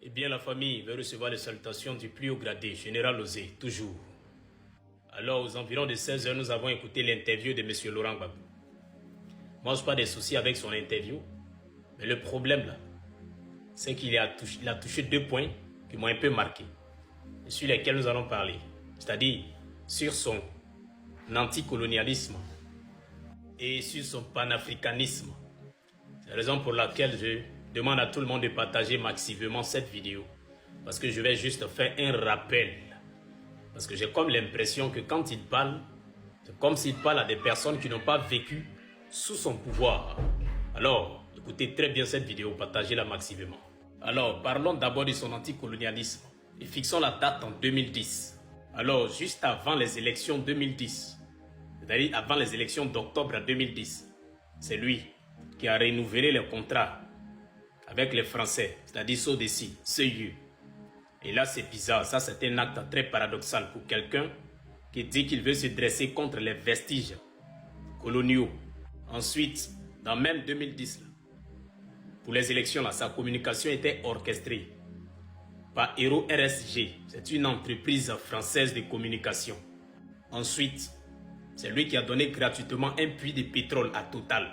Eh bien, la famille veut recevoir les salutations du plus haut gradé, Général Osé, toujours. Alors, aux environs de 16 h, nous avons écouté l'interview de M. Laurent Gbagbo. Moi, je n'ai pas de soucis avec son interview, mais le problème, là, c'est qu'il a touché 2 points qui m'ont un peu marqué, et sur lesquels nous allons parler. C'est-à-dire, sur son anticolonialisme et sur son panafricanisme. C'est la raison pour laquelle je demande à tout le monde de partager massivement cette vidéo. Parce que je vais juste faire un rappel. Parce que j'ai comme l'impression que quand il parle, c'est comme s'il parle à des personnes qui n'ont pas vécu sous son pouvoir. Alors, écoutez très bien cette vidéo, partagez-la massivement. Alors, parlons d'abord de son anticolonialisme. Et fixons la date en 2010. Alors, juste avant les élections 2010, c'est-à-dire avant les élections d'octobre 2010, c'est lui qui a renouvelé le contrat avec les Français, c'est-à-dire Sodeci, Seyeu. Et là, c'est bizarre. Ça, c'est un acte très paradoxal pour quelqu'un qui dit qu'il veut se dresser contre les vestiges coloniaux. Ensuite, dans même 2010, là, pour les élections, là, sa communication était orchestrée par Hero RSG. C'est une entreprise française de communication. Ensuite, c'est lui qui a donné gratuitement un puits de pétrole à Total.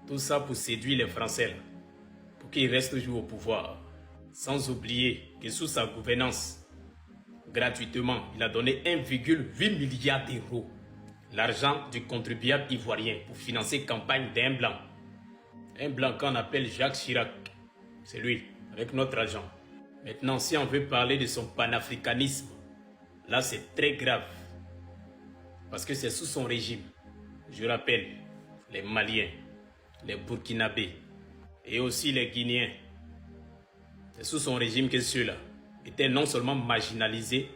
Tout ça pour séduire les Français, là, pour qu'ils restent toujours au pouvoir. Sans oublier que sous sa gouvernance, gratuitement, il a donné 1,8 milliard d'euros. L'argent du contribuable ivoirien pour financer campagne d'un blanc. Un blanc qu'on appelle Jacques Chirac. C'est lui, avec notre argent. Maintenant, si on veut parler de son panafricanisme, là c'est très grave. Parce que c'est sous son régime. Je rappelle, les Maliens, les Burkinabés et aussi les Guinéens. C'est sous son régime que ceux-là étaient non seulement marginalisés,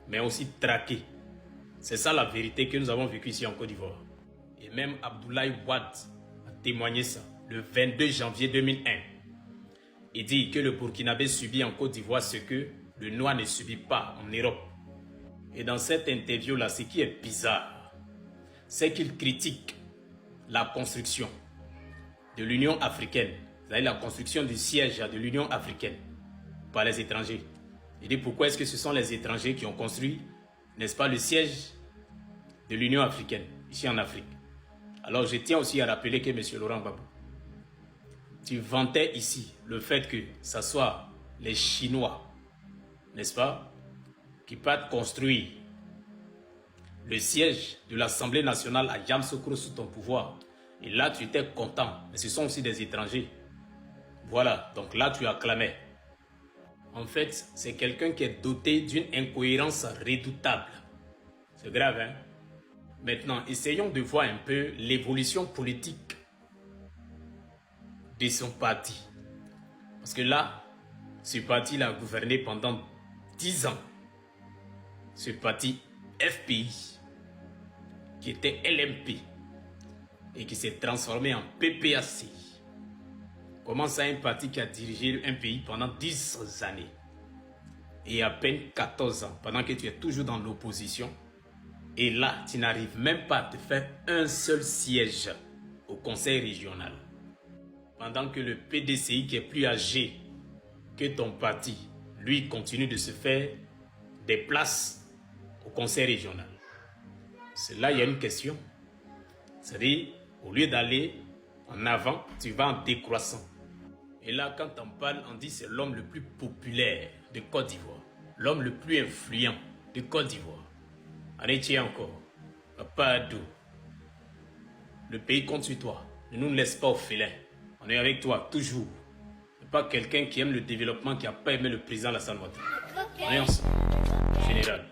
mais aussi traqués. C'est ça la vérité que nous avons vécue ici en Côte d'Ivoire. Et même Abdoulaye Wade a témoigné ça le 22 janvier 2001. Il dit que le Burkinabé subit en Côte d'Ivoire ce que le Noir ne subit pas en Europe. Et dans cette interview-là, ce qui est bizarre, c'est qu'il critique la construction de l'Union africaine, c'est-à-dire la construction du siège de l'Union africaine par les étrangers. Il dit pourquoi est-ce que ce sont les étrangers qui ont construit, n'est-ce pas, le siège de l'Union africaine, ici en Afrique. Alors je tiens aussi à rappeler que M. Laurent Gbagbo, tu vantais ici le fait que ce soit les Chinois, n'est-ce pas, qui partent construire le siège de l'Assemblée nationale à Yamoussoukro sous ton pouvoir. Et là, tu étais content. Mais ce sont aussi des étrangers. Voilà, donc là, tu acclamais. En fait, c'est quelqu'un qui est doté d'une incohérence redoutable. C'est grave, hein? Maintenant, essayons de voir un peu l'évolution politique de son parti. Parce que là, ce parti a gouverné pendant 10 ans. Ce parti FPI, qui était LMP, et qui s'est transformé en PPAC. Comment ça, un parti qui a dirigé un pays pendant 10 années et à peine 14 ans, pendant que tu es toujours dans l'opposition, et là, tu n'arrives même pas à te faire un seul siège au conseil régional. Pendant que le PDCI, qui est plus âgé que ton parti, lui, continue de se faire des places au conseil régional. C'est là, il y a une question. C'est-à-dire, au lieu d'aller en avant, tu vas en décroissant. Et là, quand on parle, on dit c'est l'homme le plus populaire de Côte d'Ivoire. L'homme le plus influent de Côte d'Ivoire. En est-il encore? Papa Adou. Le pays compte sur toi. Ne nous laisse pas au filet. On est avec toi, toujours. Ce n'est pas quelqu'un qui aime le développement, qui n'a pas aimé le président Alassane Ouattara. On est ensemble. Général.